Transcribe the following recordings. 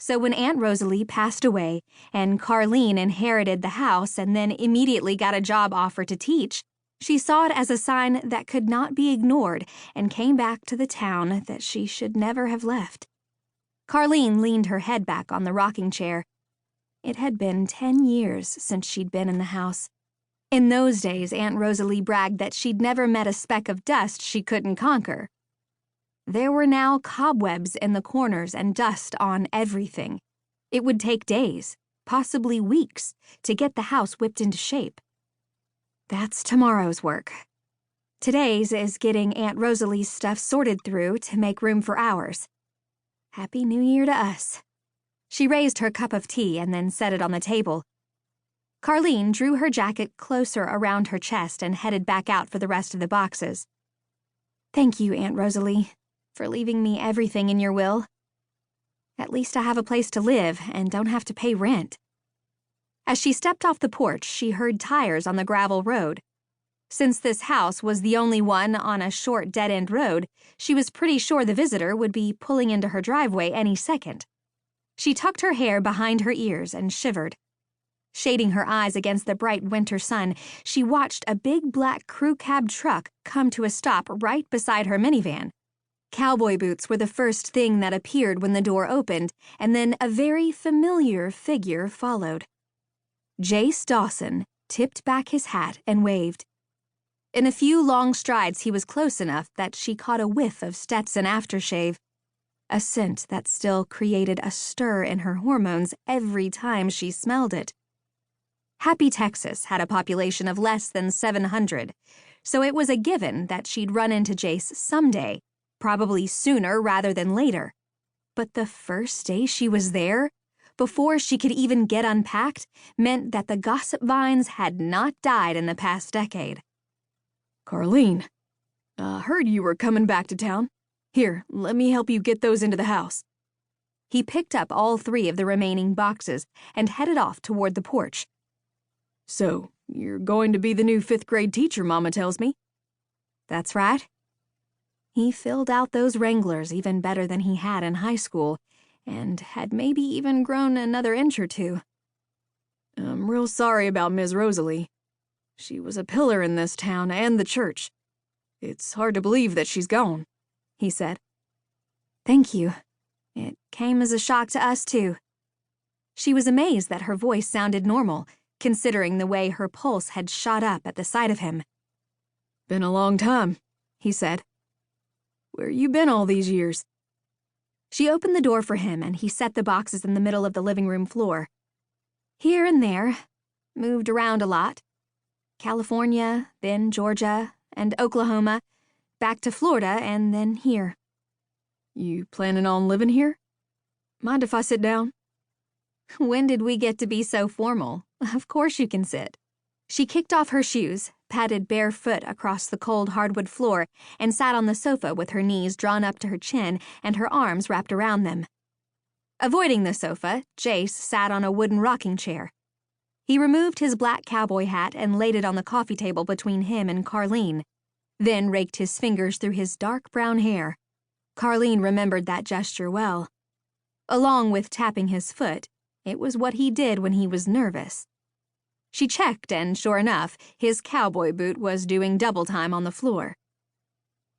So when Aunt Rosalie passed away and Carlene inherited the house and then immediately got a job offer to teach, she saw it as a sign that could not be ignored and came back to the town that she should never have left. Carlene leaned her head back on the rocking chair. It had been 10 years since she'd been in the house. In those days, Aunt Rosalie bragged that she'd never met a speck of dust she couldn't conquer. There were now cobwebs in the corners and dust on everything. It would take days, possibly weeks, to get the house whipped into shape. That's tomorrow's work. Today's is getting Aunt Rosalie's stuff sorted through to make room for ours. Happy New Year to us. She raised her cup of tea and then set it on the table. Carlene drew her jacket closer around her chest and headed back out for the rest of the boxes. Thank you, Aunt Rosalie, for leaving me everything in your will. At least I have a place to live and don't have to pay rent. As she stepped off the porch, she heard tires on the gravel road. Since this house was the only one on a short dead-end road, she was pretty sure the visitor would be pulling into her driveway any second. She tucked her hair behind her ears and shivered. Shading her eyes against the bright winter sun, she watched a big black crew cab truck come to a stop right beside her minivan. Cowboy boots were the first thing that appeared when the door opened, and then a very familiar figure followed. Jace Dawson tipped back his hat and waved. In a few long strides, he was close enough that she caught a whiff of Stetson aftershave, a scent that still created a stir in her hormones every time she smelled it. Happy Texas had a population of less than 700, so it was a given that she'd run into Jace someday, probably sooner rather than later. But the first day she was there, before she could even get unpacked, meant that the gossip vines had not died in the past decade. Carlene, heard you were coming back to town. Here, let me help you get those into the house. He picked up all 3 of the remaining boxes and headed off toward the porch. So, you're going to be the new 5th grade teacher, Mama tells me. That's right. He filled out those Wranglers even better than he had in high school, and had maybe even grown another inch or 2. I'm real sorry about Ms. Rosalie. She was a pillar in this town and the church. It's hard to believe that she's gone, he said. Thank you. It came as a shock to us, too. She was amazed that her voice sounded normal, considering the way her pulse had shot up at the sight of him. Been a long time, he said. Where you been all these years? She opened the door for him, and he set the boxes in the middle of the living room floor. Here and there. Moved around a lot. California, then Georgia, and Oklahoma, back to Florida, and then here. You planning on living here? Mind if I sit down? When did we get to be so formal? Of course you can sit. She kicked off her shoes, padded barefoot across the cold hardwood floor, and sat on the sofa with her knees drawn up to her chin and her arms wrapped around them. Avoiding the sofa, Jace sat on a wooden rocking chair. He removed his black cowboy hat and laid it on the coffee table between him and Carlene, then raked his fingers through his dark brown hair. Carlene remembered that gesture well. Along with tapping his foot, it was what he did when he was nervous. She checked, and sure enough, his cowboy boot was doing double time on the floor.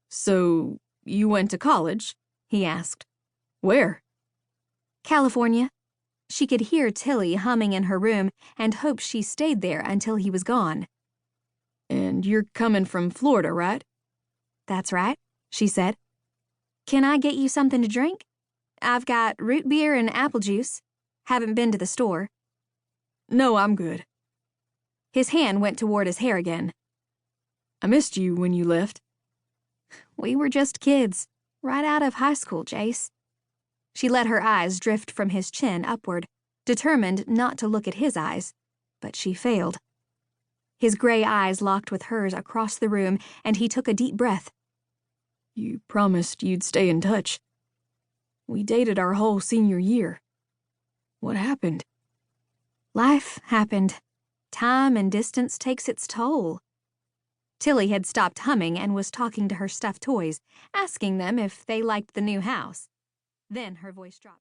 So, you went to college? He asked. Where? California. She could hear Tilly humming in her room and hoped she stayed there until he was gone. And you're coming from Florida, right? That's right, she said. Can I get you something to drink? I've got root beer and apple juice. Haven't been to the store. No, I'm good. His hand went toward his hair again. I missed you when you left. We were just kids, right out of high school, Jace. She let her eyes drift from his chin upward, determined not to look at his eyes, but she failed. His gray eyes locked with hers across the room, and he took a deep breath. You promised you'd stay in touch. We dated our whole senior year. What happened? Life happened. Time and distance takes its toll. Tilly had stopped humming and was talking to her stuffed toys, asking them if they liked the new house. Then her voice dropped.